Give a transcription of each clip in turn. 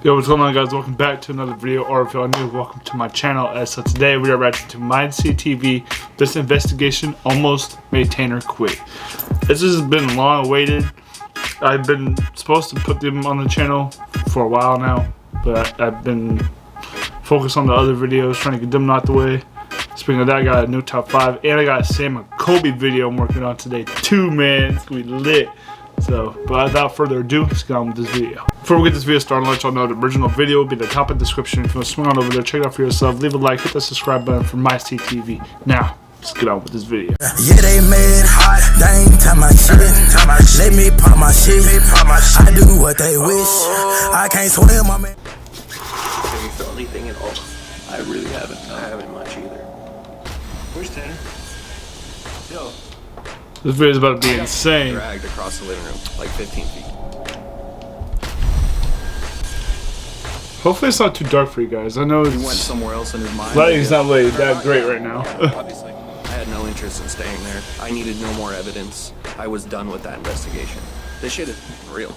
Yo, what's going on, guys? Welcome back to another video, or if you're new, welcome to my channel. So today we are reacting to Mindseat TV. This investigation almost made Tanner quit. This has been long awaited. I've been supposed to put them on the channel for a while now, but I've been focused on the other videos, trying to get them out the way. Speaking of that, I got a new top 5, and I got a Sam and Kobe video I'm working on today too, man. It's gonna be lit. So, but without further ado, let's get on with this video. Before we get this video started, I'll let y'all know the original video will be at the top of the description. If you want to swing on over there, check it out for yourself. Leave a like, hit the subscribe button for Mindseat TV. Now, let's get on with this video. Yeah, they mad hot. They ain't time my shit. Let me pop my shit. I do what they wish. I can't swim, my man. Have you felt anything at all? I really haven't. No. I haven't much either. Where's Tanner? Yo. This video is about to be insane. Dragged across the living room, like 15 feet. Hopefully it's not too dark for you guys. I know He went it's somewhere else in his mind. lighting's not really that great right now. Obviously. I had no interest in staying there. I needed no more evidence. I was done with that investigation. This shit is real.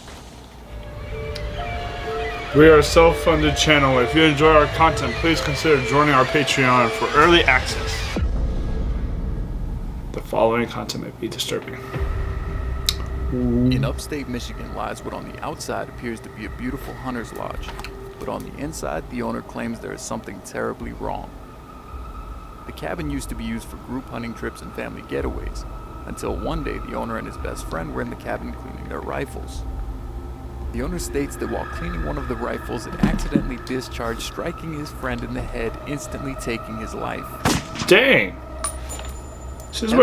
We are a self-funded channel. If you enjoy our content, please consider joining our Patreon for early access. The following content may be disturbing. In upstate Michigan lies what on the outside appears to be a beautiful hunter's lodge, but on the inside, the owner claims there is something terribly wrong. The cabin used to be used for group hunting trips and family getaways, until one day the owner and his best friend were in the cabin cleaning their rifles. The owner states that while cleaning one of the rifles, it accidentally discharged, striking his friend in the head, instantly taking his life. Dang. This is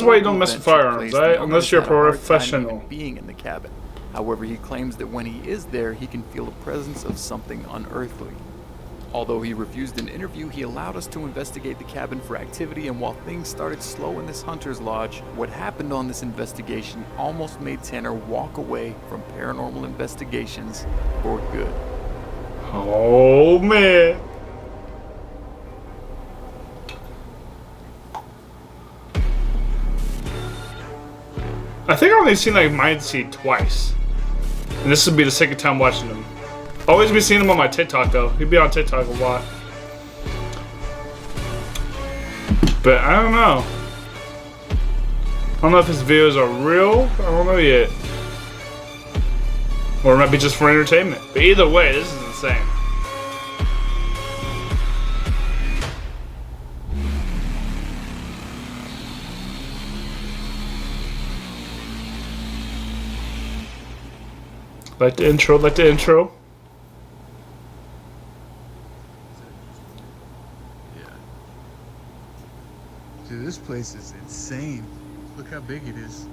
why you don't mess with firearms, right? Unless you're a professional. Being in the cabin. However, he claims that when he is there, he can feel the presence of something unearthly. Although he refused an interview, he allowed us to investigate the cabin for activity, and while things started slow in this hunter's lodge, what happened on this investigation almost made Tanner walk away from paranormal investigations for good. Oh, man. I think I've only seen like Mindseat twice. And this would be the second time watching him. Always be seeing him on my TikTok though. He'd be on TikTok a lot. But I don't know. I don't know if his videos are real. I don't know yet. Or it might be just for entertainment. But either way, this is insane. Like the intro, like the intro. Yeah. Dude, this place is insane. Look how big it is.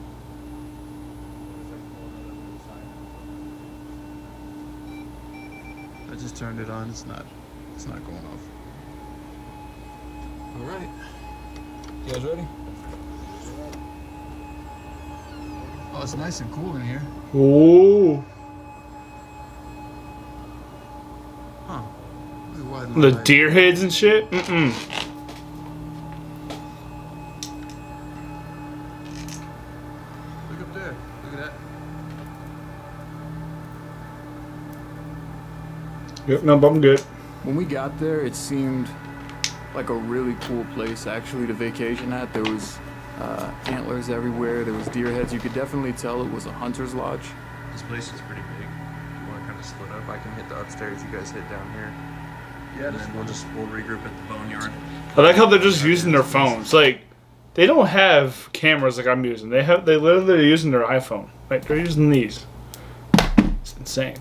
I just turned it on. It's not going off. All right. You guys ready? Oh, it's nice and cool in here. Ooh. Huh. The deer heads and shit? Mm-mm. Look up there. Look at that. Yep, no, but I'm good. When we got there, it seemed like a really cool place actually to vacation at. There was antlers everywhere. There was deer heads. You could definitely tell it was a hunter's lodge. This place is pretty big. You want to kind of split up? I can hit the upstairs. You guys hit down here. Yeah, and then we'll regroup at the boneyard. I like how they're just using their phones. Like, they don't have cameras like I'm using. They literally are using their iPhone. Like, they're using these. It's insane.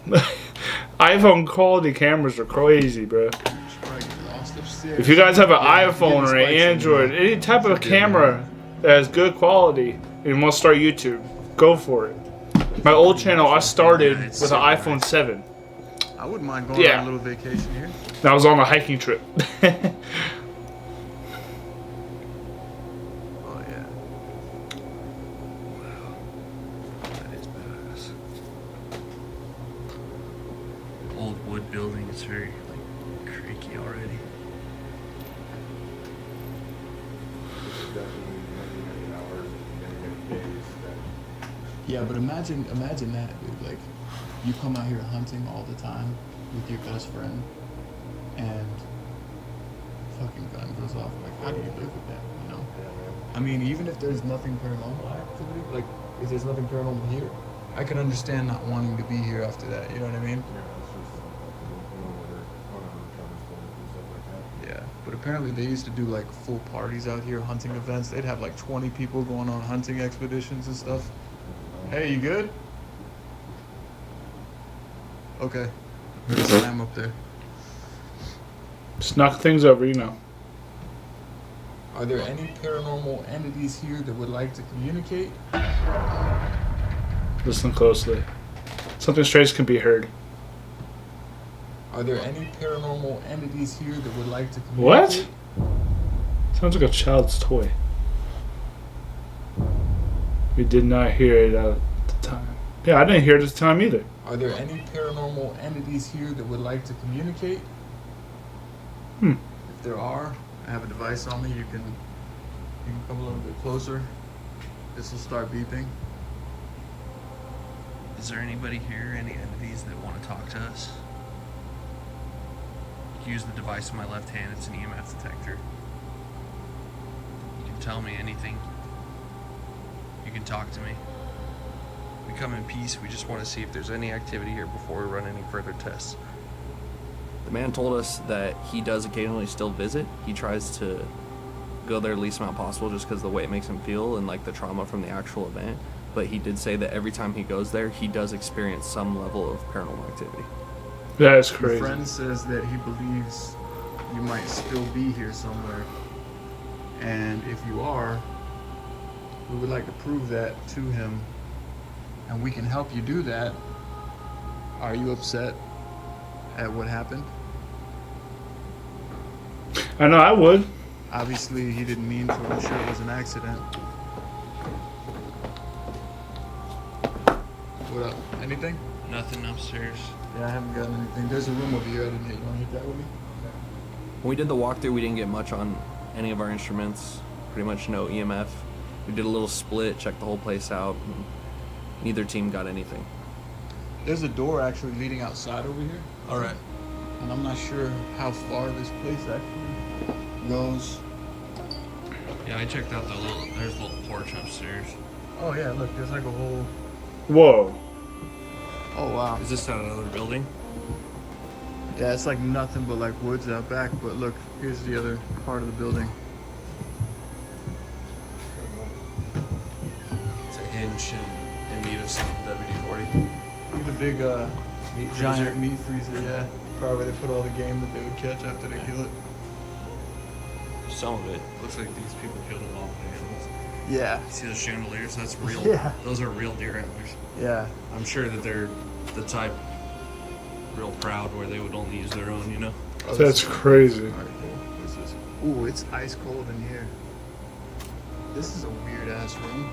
iPhone quality cameras are crazy, bro. If you guys have an iPhone or an Android, any type of camera that has good quality and want to start YouTube, go for it. My old channel, I started with an iPhone 7. I wouldn't mind going on a little vacation here. And I was on a hiking trip. Oh yeah. Wow. That is badass. Old wood building. It's very creaky already. Yeah, but imagine that, dude. Like, you come out here hunting all the time with your best friend, and fucking gun goes off. Like, how do you live with that? You know? I mean, even if there's nothing paranormal activity, like if there's nothing paranormal here, I can understand not wanting to be here after that. You know what I mean? Yeah, but apparently they used to do like full parties out here, hunting events. They'd have like 20 people going on hunting expeditions and stuff. Hey, you good? Okay. There's a slam up there. Just knock things over, you know. Are there any paranormal entities here that would like to communicate? Listen closely. Something strange can be heard. Are there any paranormal entities here that would like to communicate? What? Sounds like a child's toy. We did not hear it at the time. Yeah, I didn't hear it at the time either. Are there any paranormal entities here that would like to communicate? Hmm. If there are, I have a device on me. You can come a little bit closer. This will start beeping. Is there anybody here, any entities that want to talk to us? You can use the device in my left hand. It's an EMF detector. You can tell me anything. You can talk to me. We come in peace. We just want to see if there's any activity here before we run any further tests. The man told us that he does occasionally still visit. He tries to go there the least amount possible just because of the way it makes him feel and like the trauma from the actual event. But he did say that every time he goes there, he does experience some level of paranormal activity. That is Your crazy. friend says that he believes you might still be here somewhere. And if you are, we would like to prove that to him. And we can help you do that. Are you upset at what happened? I know I would. Obviously, he didn't mean to. I'm sure it was an accident. What up? Anything? Nothing upstairs. Yeah, I haven't gotten anything. There's a room over here I didn't hit. You want to hit that with me? When we did the walkthrough, we didn't get much on any of our instruments. Pretty much no EMF. We did a little split, checked the whole place out. And neither team got anything. There's a door actually leading outside over here. All right. And I'm not sure how far this place actually goes. Yeah, I checked out there's a little porch upstairs. Oh yeah, look, there's like a whole... Whoa. Oh wow. Is this not another building? Yeah, it's like nothing but like woods out back, but look, here's the other part of the building. It's a hinge in need of some WD-40. Look at the big Meat giant freezer. meat freezer, yeah. Probably they put all the game that they would catch after they kill it. Some of it. Looks like these people killed a lot of animals. Yeah. See those chandeliers? That's real. Yeah. Those are real deer antlers. Yeah. I'm sure that they're the type real proud where they would only use their own, you know? Oh, That's crazy. Alright, cool. What's this? Ooh, it's ice cold in here. This is a weird ass room.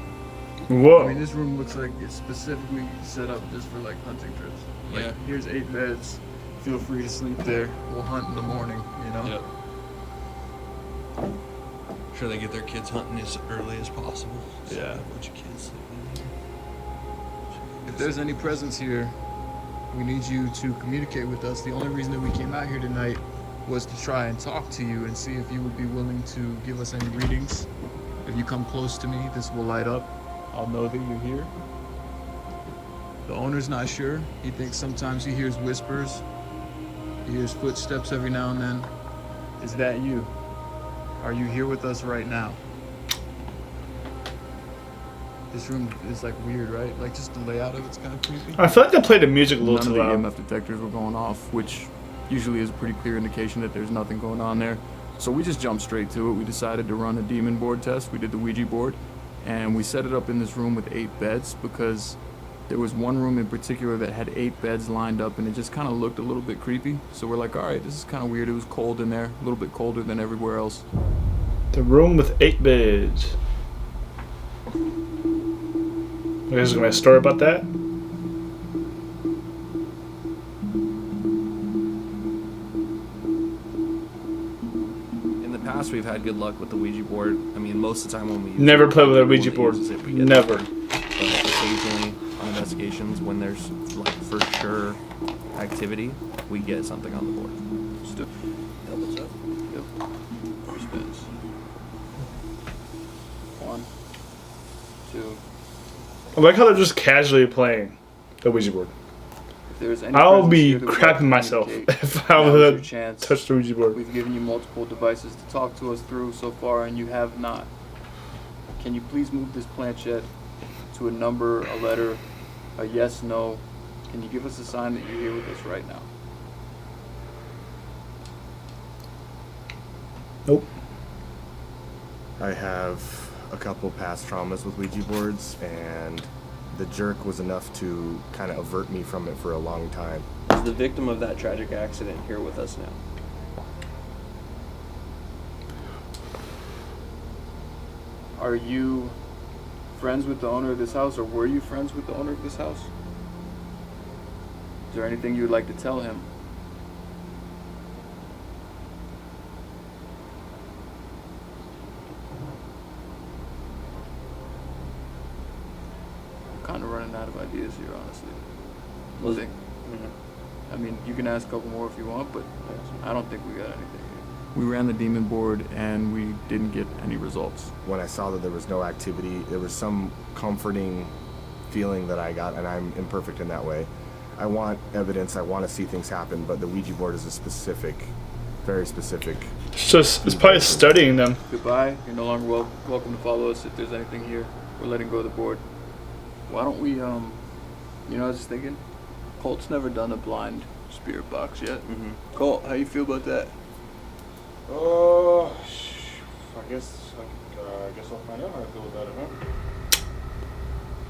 Whoa. I mean, this room looks like it's specifically set up just for like hunting trips. Like, Yeah. here's 8 beds. Feel free to sleep there. We'll hunt in the morning, you know? Yep. Sure they get their kids hunting as early as possible. So Yeah. a bunch of kids sleeping in here. If there's any presence here, we need you to communicate with us. The only reason that we came out here tonight was to try and talk to you and see if you would be willing to give us any readings. If you come close to me, this will light up. I'll know that you're here. The owner's not sure. He thinks sometimes he hears whispers. He hears footsteps every now and then. Is that you? Are you here with us right now? This room is like weird, right? Like just the layout of it's kind of creepy. I feel like they played the music a little None of too the loud. EMF detectors were going off, which usually is a pretty clear indication that there's nothing going on there. So we just jumped straight to it. We decided to run a demon board test. We did the Ouija board, and we set it up in this room with 8 beds because there was one room in particular that had 8 beds lined up, and it just kind of looked a little bit creepy. So we're like, all right, this is kind of weird. It was cold in there, a little bit colder than everywhere else. The room with 8 beds. There's gonna be a story about that. In the past, we've had good luck with the Ouija board. I mean, most of the time when we use Never it, play with a everyone Ouija that board. uses it, we get Never. lucky. But occasionally, investigations, when there's like for sure activity, we get something on the board. Double check. Yep. Suspense. 1, 2. I like how they're just casually playing the Ouija board. If there's any I'll presence be here that would like crapping to myself communicate, if I now's your would chance. touch the Ouija board. We've given you multiple devices to talk to us through so far, and you have not. Can you please move this planchette to a number, a letter, a yes, no? Can you give us a sign that you're here with us right now? Nope. I have a couple past traumas with Ouija boards, and the jerk was enough to kind of avert me from it for a long time. Is the victim of that tragic accident here with us now? Are you friends with the owner of this house, or were you friends with the owner of this house? Is there anything you would like to tell him? I'm kind of running out of ideas here, honestly. Was it? I mean, you can ask a couple more if you want, but I don't think we got anything here. We ran the demon board and we didn't get any results. When I saw that there was no activity, there was some comforting feeling that I got, and I'm imperfect in that way. I want evidence, I want to see things happen, but the Ouija board is a specific, very specific. It's probably studying them. Goodbye. You're no longer welcome to follow us if there's anything here. We're letting go of the board. Why don't we, you know, I was just thinking, Colt's never done a blind spirit box yet. Colt, how you feel about that? I guess I'll find out how I feel about it, huh?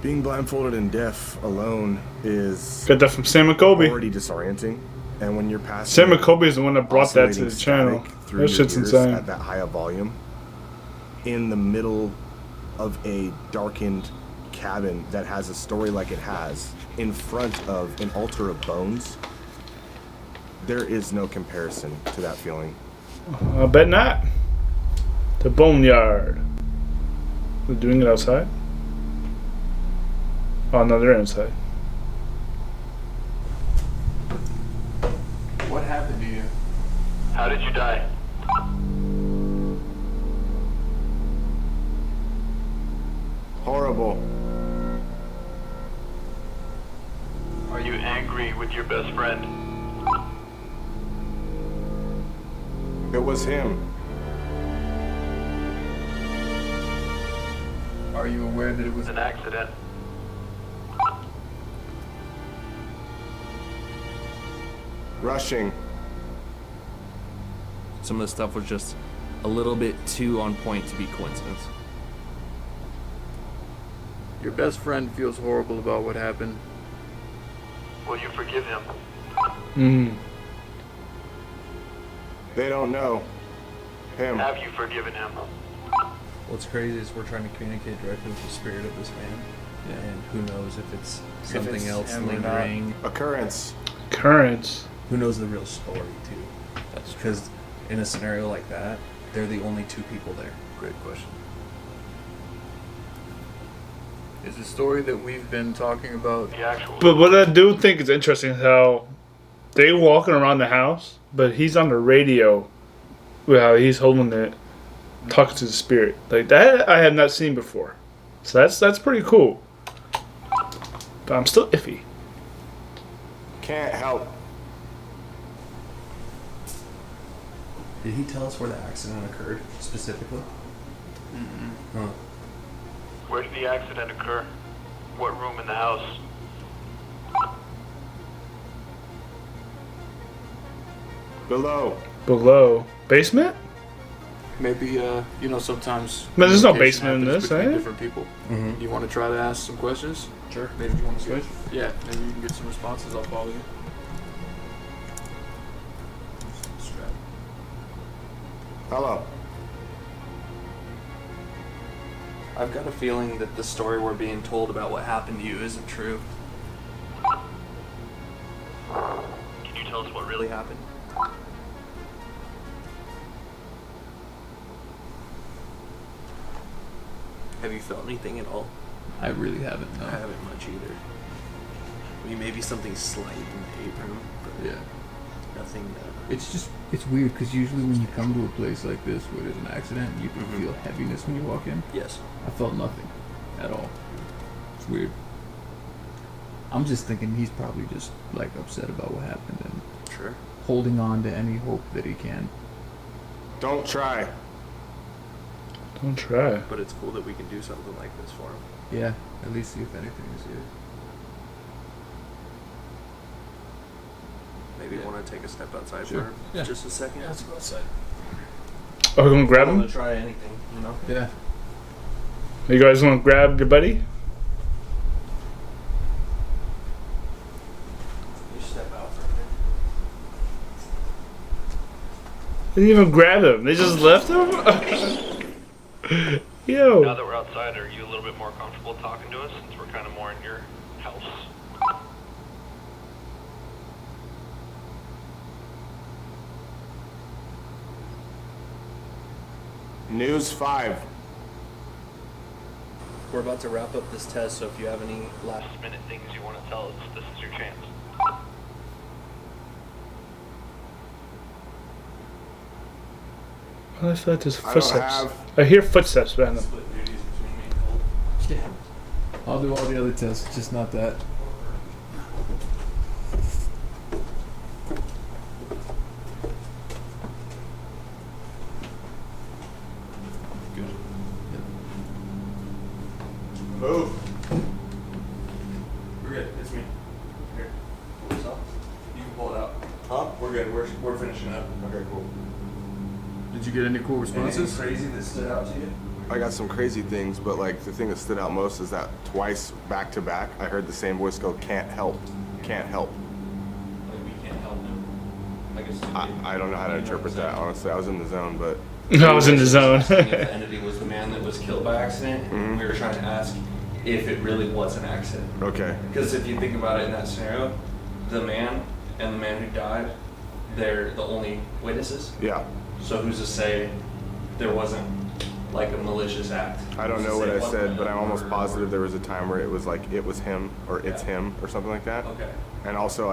Being blindfolded and deaf alone is Got that from Sam McColby. already disorienting, and when you're passing Sam McColby is the one that brought that to the oscillating channel. static through That your shit's ears insane. at that high a volume, in the middle of a darkened cabin that has a story like it has, in front of an altar of bones, there is no comparison to that feeling. I bet not. The boneyard. We're doing it outside? Oh, no, they're inside. What happened to you? How did you die? Horrible. Are you angry with your best friend? It was him. Are you aware that it was An accident. Rushing. Some of the stuff was just a little bit too on point to be coincidence. Your best friend feels horrible about what happened. Will you forgive him? They don't know. Him. Have you forgiven him? What's crazy is we're trying to communicate directly with the spirit of this man. And who knows if it's something it's else him or not. lingering. Occurrence. Currents. Who knows the real story, too. That's Because in a scenario like that, they're the only two people there. Great question. Is the story that we've been talking about? The actual. But what I do think is interesting is how they walking around the house, but he's on the radio with how he's holding it, talking to the spirit. Like that I have not seen before. So that's pretty cool. But I'm still iffy. Can't help. Did he tell us where the accident occurred specifically? Huh. Where did the accident occur? What room in the house? Below. Below. Basement? Maybe, you know, sometimes. But there's no communication basement in happens this, between eh? different people. Mm-hmm. You want to try to ask some questions? Sure. Maybe you want to switch? Yeah, maybe you can get some responses. I'll follow you. Hello. I've got a feeling that the story we're being told about what happened to you isn't true. Can you tell us what really happened? Have you felt anything at all? I really haven't. No. I haven't much either. I mean, maybe something slight in the 8 room, but Yeah. nothing. It's weird because usually when you come to a place like this where there's an accident, you can Mhm. feel heaviness when you walk in. Yes. I felt nothing at all. It's weird. I'm just thinking he's probably just like upset about what happened and Sure. holding on to any hope that he can. Don't try. Don't try. But it's cool that we can do something like this for him. Yeah, at least see if anything is here. Maybe you want to take a step outside Sure. for Yeah. just a second. Let's go outside. Oh, you gonna grab I him? want to try anything, you know? Yeah. You guys wanna grab your buddy? You step out for a minute. They didn't even grab him. They just left him? Now Yo. that we're outside, are you a little bit more comfortable talking to us since we're kind of more in your house? News 5. We're about to wrap up this test, so if you have any last Last minute things you want to tell us, this is your chance. I thought there's I don't footsteps. have. I hear footsteps behind them. split duties between me and Cole. Yeah. I'll do all the other tests, just not that. Good. Move. We're good. It's me. Here. Pull this off. You can pull it out. Huh? We're good. We're finishing up. Okay, cool. Did you get any cool Anything responses? crazy that stood out to you? I got some crazy things, but like the thing that stood out most is that twice back to back, I heard the same voice go, "Can't help, can't help." Like we can't help him. I guess. I don't know how to interpret that, honestly. I was in the zone, but I was in the zone. Asking if the entity was the man that was killed by accident. Mhm. We were trying to ask if it really was an accident. okay. Because if you think about it in that scenario, the man and the man who died, they're the only witnesses. Yeah. So who's to say there wasn't like a malicious act? I don't Who's to know what say I it wasn't said, but a I'm almost murder positive or- there was a time where it was like, it was him, or it's Yeah. him, or something like that. Okay. And also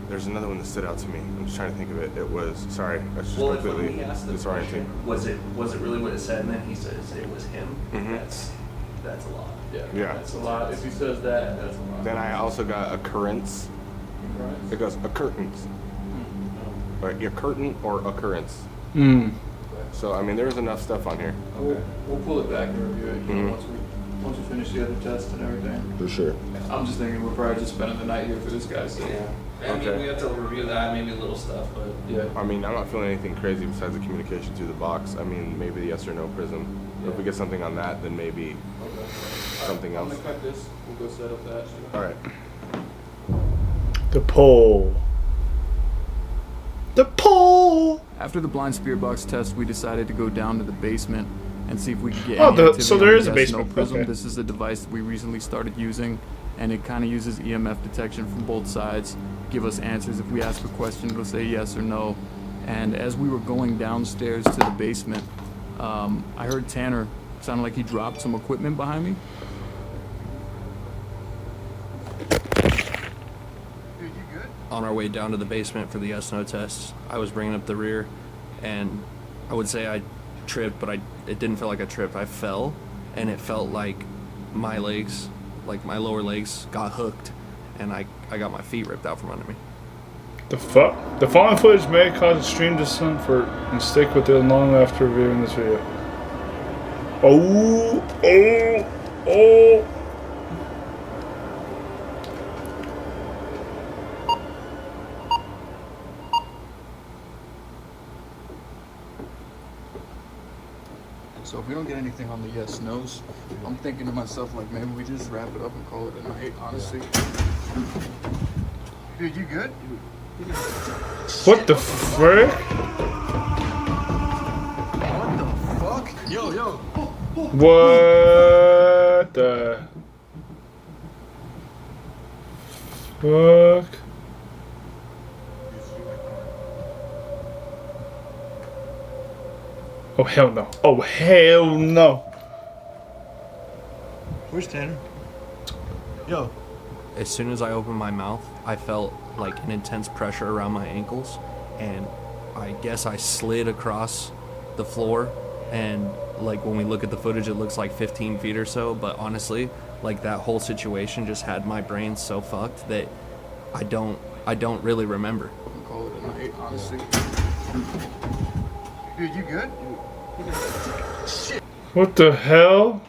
there's another one that stood out to me. I'm just trying to think of it. It was, sorry, that's just Well, if completely when we asked the disorienting. question, was it really what it said, and then he says it was him? Mhm. That's a lot. Yeah. That's a lot. If he says that, that's a lot. Then I also got occurrence. It goes occurrence. Or your curtain or occurrence. Mm. So, I mean, there's enough stuff on here. We'll pull it back and review it, Mhm. once we finish the other tests and everything. For sure. I'm just thinking we're probably just spending the night here for this guy's sake. Yeah. I mean, Okay. we have to review that, maybe a little stuff, but Yeah. I mean, I'm not feeling anything crazy besides the communication through the box. I mean, maybe the yes or no prism. If we get something on that, then maybe something I'm else. gonna cut this. We'll go set up that. All right. The pole. The pole. After the blind spirit box test, we decided to go down to the basement and see if we could get Oh, any so activity there on is the a yes, no basement, prism. okay. This is a device that we recently started using, and it kind of uses EMF detection from both sides. Give us answers. If we ask a question, it'll say yes or no. And as we were going downstairs to the basement, I heard Tanner sounded like he dropped some equipment behind me. on our way down to the basement for the yes/no test, I was bringing up the rear, and I would say I tripped, but it didn't feel like I tripped. I fell, and it felt like my legs, like my lower legs, got hooked, and I got my feet ripped out from under me. The fuck? The following footage may cause extreme discomfort and stick with it long after viewing this video. Oh. So if we don't get anything on the yes nos, I'm thinking to myself like maybe we just wrap it up and call it a night. Honestly. Dude, you good? What the frick? What the fuck? Yo. What the fuck? Oh hell no. Oh hell no. Where's Tanner? Yo. as soon as I opened my mouth, I felt like an intense pressure around my ankles, and I guess I slid across the floor, and like when we look at the footage, it looks like 15 feet or so, but honestly, like that whole situation just had my brain so fucked that I don't really remember. Call it a night, honestly. Dude, you good? Shit. What the hell?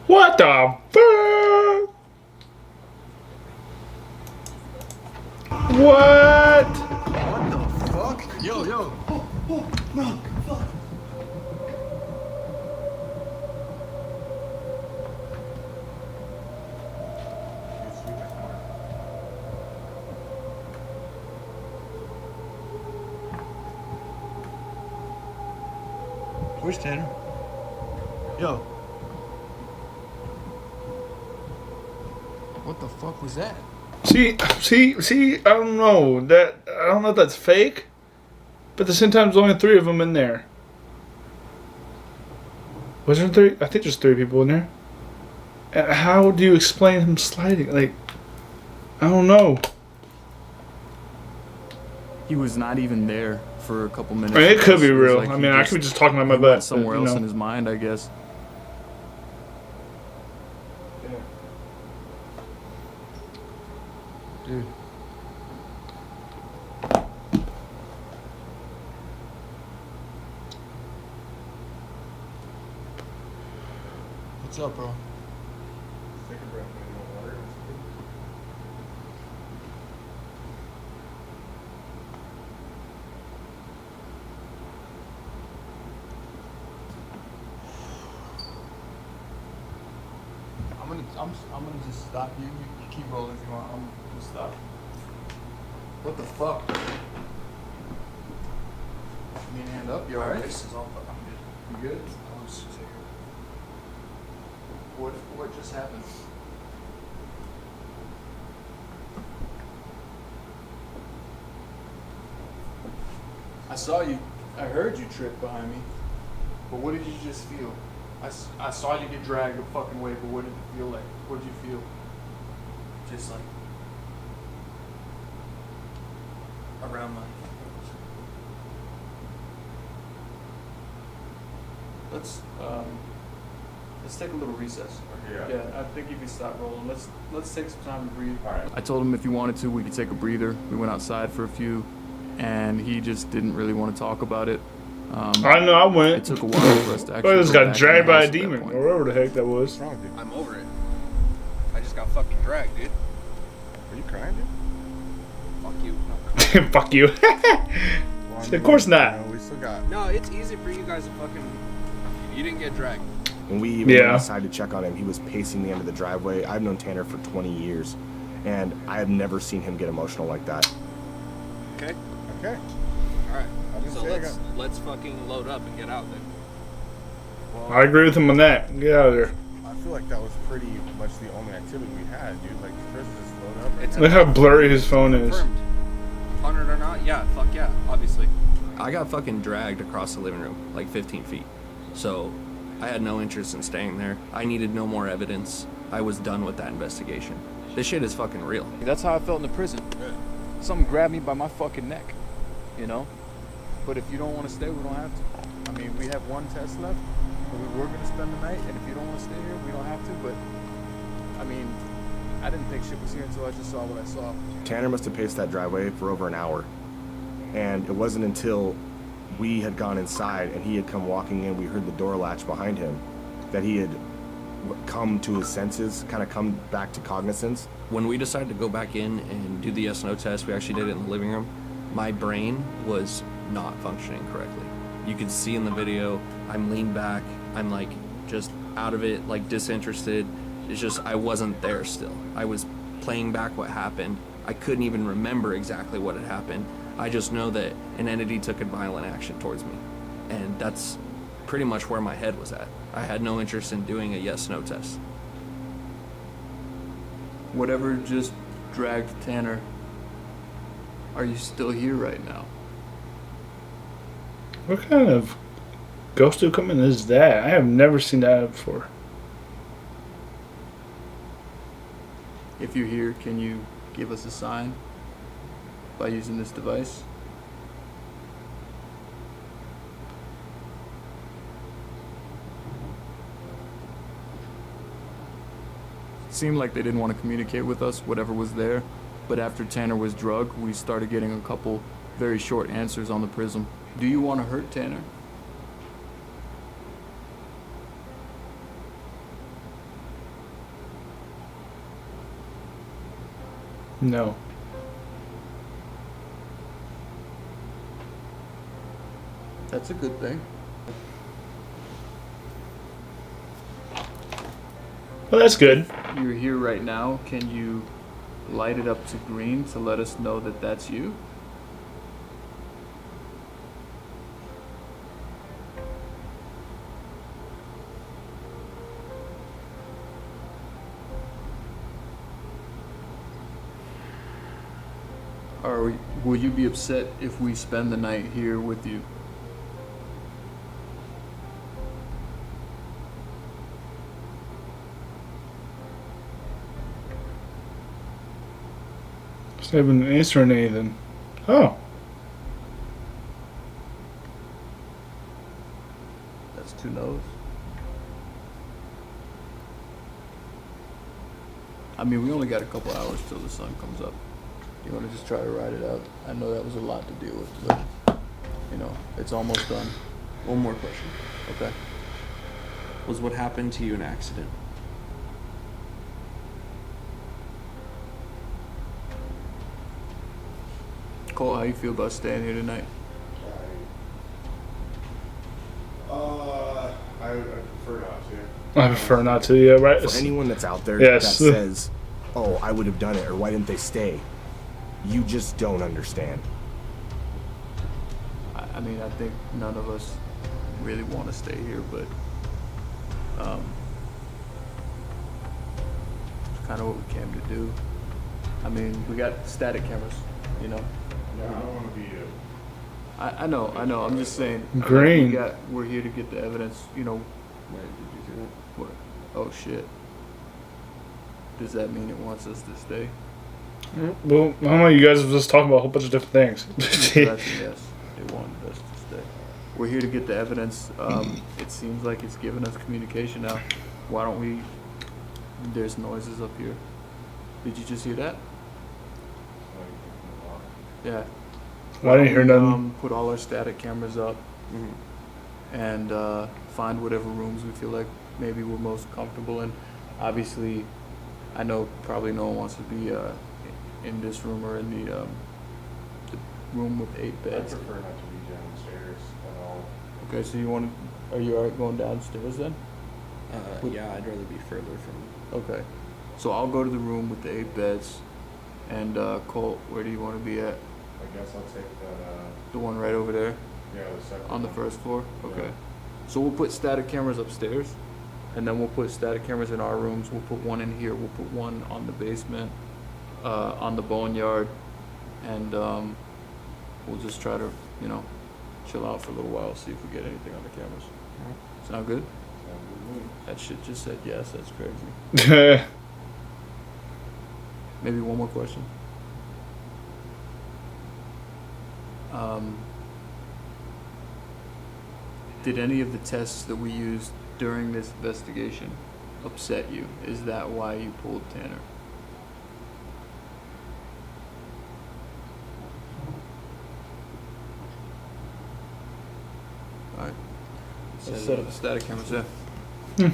What the fuck? What? What the fuck? Yo. No. Fuck. Where's Tanner? Yo. What the fuck was that? See, I don't know. I don't know if that's fake, but at the same time, there's only 3 of them in there. Was there 3? I think there's 3 people in there. And how do you explain him sliding? Like, I don't know. He was not even there for a couple minutes. I mean, it could be was real. like I he mean, I could be just talking about my he went butt. somewhere but, you else know. in his mind, I guess. Dude. What's up, bro? I'm gonna just stop you. You keep rolling if you want. I'm gonna stop. What the fuck? You need a hand up? You alright? This is all fucking good. You good? What just happened? I saw you. I heard you trip behind me. But what did you just feel? I saw you get dragged a fucking way, but what did it feel like? What did you feel? Just like around my Let's take a little recess. Okay, Yeah, I think you can stop rolling. Let's take some time to breathe. All right. I told him if he wanted to, we could take a breather. We went outside for a few, and he just didn't really want to talk about it. I know, I It went. took a while for us to actually. I just go got back in dragged the by house a at that demon, point. or whatever the heck that was. What's wrong, dude? I'm over it. I just got fucking dragged, dude. Are you crying, dude? Fuck you. No, Fuck you. Well, Of course not. You know, we still got. no, it's easy for you guys to fucking. You didn't get dragged. When we even Yeah. went inside to check on him, he was pacing the end of the driveway. I've known Tanner for 20 years, and I have never seen him get emotional like that. Okay. Okay. All right. I didn't So say I got. let's fucking load up and get out then. Well, I agree with him on that. Get out of there. I feel like that was pretty much the only activity we had, dude. Like, Chris just load up. It's Right Look how blurry his phone is. Confirmed. 100 or not? Yeah. Fuck yeah. Obviously. I got fucking dragged across the living room like 15 feet. So I had no interest in staying there. I needed no more evidence. I was done with that investigation. This shit is fucking real. That's how I felt in the prison. Something grabbed me by my fucking neck, you know? But if you don't want to stay, we don't have to. I mean, we have one test left, but we were going to spend the night, and if you don't want to stay here, we don't have to, but, I mean, I didn't think shit was here until I just saw what I saw. Tanner must have paced that driveway for over an hour, and it wasn't until we had gone inside and he had come walking in, we heard the door latch behind him, that he had come to his senses, kind of come back to cognizance. When we decided to go back in and do the yes/no test, we actually did it in the living room. My brain was not functioning correctly. You could see in the video, I'm leaned back, I'm like just out of it, like disinterested. It's just, I wasn't there still. I was playing back what happened. I couldn't even remember exactly what had happened. I just know that an entity took a violent action towards me. And that's pretty much where my head was at. I had no interest in doing a yes/no test. Whatever just dragged Tanner, are you still here right now? What kind of ghost equipment is that? I have never seen that before. If you're here, can you give us a sign by using this device? It seemed like they didn't want to communicate with us, whatever was there, but after Tanner was drugged, we started getting a couple very short answers on the prism. Do you want to hurt Tanner? No. That's a good thing. Well, that's good. You're here right now. Can you light it up to green to let us know that that's you? Or will you be upset if we spend the night here with you? It's not even answering anything. Oh. That's 2 no's. I mean, we only got a couple hours till the sun comes up. You want to just try to ride it out? I know that was a lot to deal with, but, you know, it's almost done. One more question. Okay. Was what happened to you an accident? Cole, how you feel about staying here tonight? I prefer not to. I prefer not to, yeah, right? For anyone that's out there Yes. that says, oh, I would have done it, or why didn't they stay? You just don't understand. I mean, I think none of us really want to stay here, but it's kind of what we came to do. I mean, we got static cameras, you know? Yeah, I don't want to be I know. I'm just saying. Green. We're here to get the evidence, you know. Where did you see that? What? Oh, shit. Does that mean it wants us to stay? Well, I don't know. You guys were just talking about a whole bunch of different things. So that's a yes. It wanted us to stay. We're here to get the evidence. It seems like it's giving us communication now. Why don't we... There's noises up here. Did you just hear that? Yeah. I didn't hear nothing. Put all our static cameras up and find whatever rooms we feel like maybe we're most comfortable in. Obviously, I know probably no one wants to be in this room or in the room with 8 I beds. prefer not to be downstairs at all. Okay, so are you alright going downstairs then? Yeah, I'd rather be further from. Okay. So I'll go to the room with the 8 beds. And Colt, where do you want to be at? I guess I'll take that, The one right over there yeah, the second on the one. first floor? Okay. Yeah. So we'll put static cameras upstairs, and then we'll put static cameras in our rooms. We'll put one in here. We'll put one on the basement, on the boneyard, and we'll just try to, you know, chill out for a little while, see if we get anything on the cameras. Sound good? Sounds good to me. That shit just said yes. That's crazy. Maybe one more question. Did any of the tests that we used during this investigation upset you? Is that why you pulled Tanner? Alright. Let's set up the static cameras, yeah.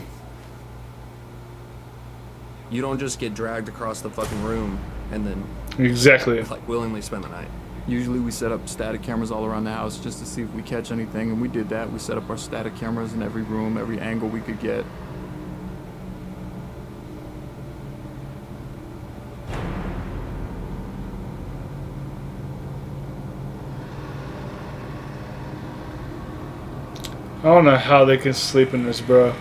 You don't just get dragged across the fucking room and then Exactly. like willingly spend the night. Usually we set up static cameras all around the house just to see if we catch anything, and we did that. We set up our static cameras in every room, every angle we could get. I don't know how they can sleep in this, bro.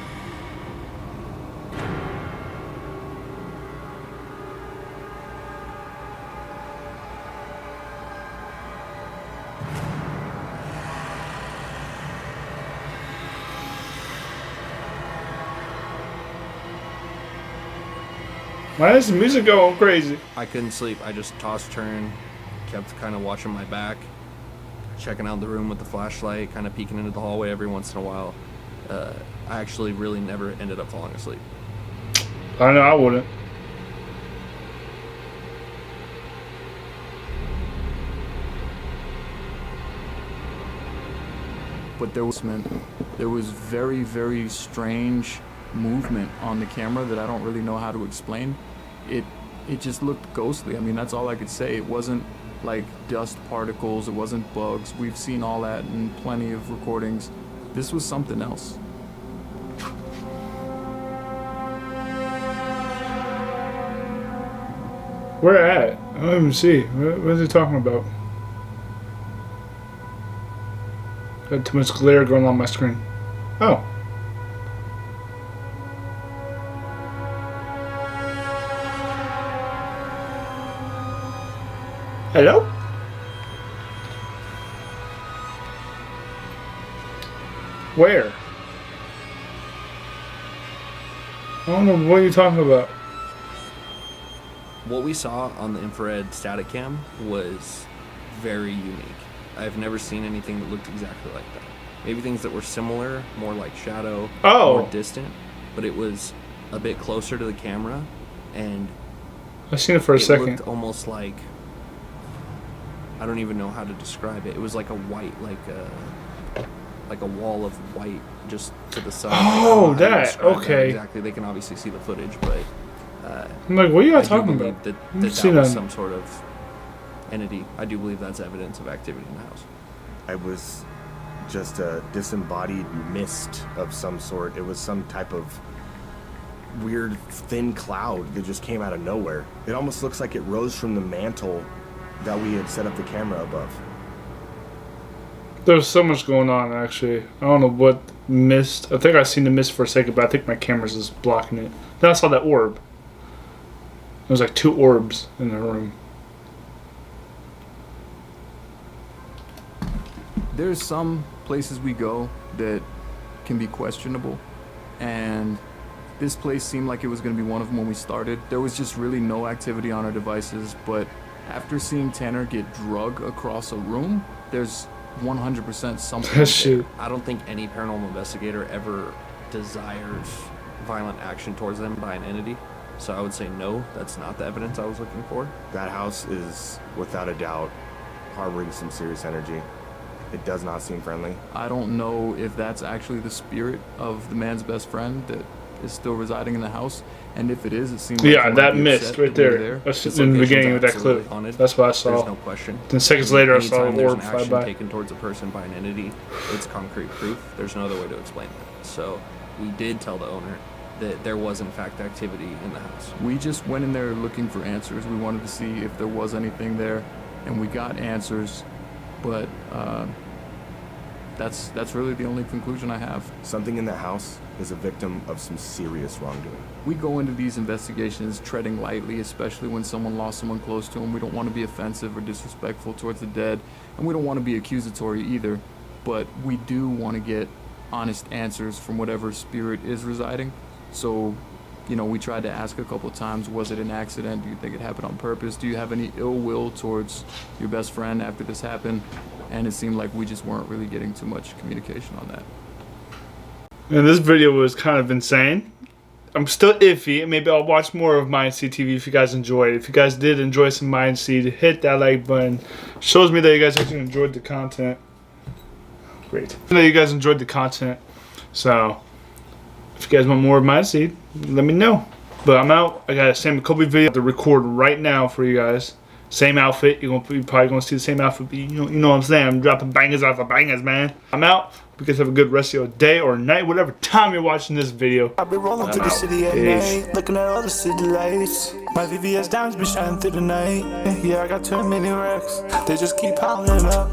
Why is the music going crazy? I couldn't sleep. I just tossed, turned, kept kind of watching my back, checking out the room with the flashlight, kind of peeking into the hallway every once in a while. I actually really never ended up falling asleep. I know I wouldn't. But there was very, very strange movement on the camera that I don't really know how to explain. It just looked ghostly. I mean, that's all I could say. It wasn't like dust particles, it wasn't bugs. We've seen all that in plenty of recordings. This was something else. Where at? I don't even see. What is he talking about? Got too much glare going on my screen. Oh. Hello? Where? I don't know what you're talking about. What we saw on the infrared static cam was very unique. I've never seen anything that looked exactly like that. Maybe things that were similar, more like shadow, more distant, but it was a bit closer to the camera, and I've seen it for a second. It looked almost like, I don't even know how to describe it. It was like a white, like a wall of white just to the side. Oh, that, okay. Exactly. They can obviously see the footage, but I'm like, what are you talking about? That was some sort of entity. I do believe that's evidence of activity in the house. It was just a disembodied mist of some sort. It was some type of weird thin cloud that just came out of nowhere. It almost looks like it rose from the mantle that we had set up the camera above. There's so much going on, actually. I don't know what mist. I think I seen the mist for a second, but I think my camera's just blocking it. Then I saw that orb. There was like 2 orbs in the room. There's some places we go that can be questionable, and this place seemed like it was going to be one of them when we started. There was just really no activity on our devices, but after seeing Tanner get drug across a room, there's 100% something. Shoot. I don't think any paranormal investigator ever desires violent action towards them by an entity. So I would say no, that's not the evidence I was looking for. That house is, without a doubt, harboring some serious energy. It does not seem friendly. I don't know if that's actually the spirit of the man's best friend that is still residing in the house, and if it is, it seems like that mist right there. That's in the beginning of that clip. Haunted. That's what I saw. There's no question. Then seconds later, I saw Anytime an orb there's an fly action by. taken towards a person by an entity, it's concrete proof. There's no other way to explain that. So we did tell the owner that there was in fact activity in the house. We just went in there looking for answers. We wanted to see if there was anything there, and we got answers, but that's really the only conclusion I have. Something in that house is a victim of some serious wrongdoing. We go into these investigations treading lightly, especially when someone lost someone close to them. We don't want to be offensive or disrespectful towards the dead, and we don't want to be accusatory either, but we do want to get honest answers from whatever spirit is residing. So, you know, we tried to ask a couple times, was it an accident? Do you think it happened on purpose? Do you have any ill will towards your best friend after this happened? And it seemed like we just weren't really getting too much communication on that. And this video was kind of insane. I'm still iffy. Maybe I'll watch more of Mind Seed TV if you guys enjoyed. If you guys did enjoy some Mind Seed, hit that like button. Shows me that you guys actually enjoyed the content. Great. That you guys enjoyed the content. So, if you guys want more of Mind Seed, let me know. But I'm out. I got a Sam Kobe video to record right now for you guys. Same outfit. You're probably gonna see the same outfit. But you know what I'm saying. I'm dropping bangers off of bangers, man. I'm out. You guys have a good rest of your day or night, whatever time you're watching this video. I've been rolling through the city at night, looking at all the city lights. My VVS diamonds been shining through the night. Yeah, I got too many racks. They just keep piling up.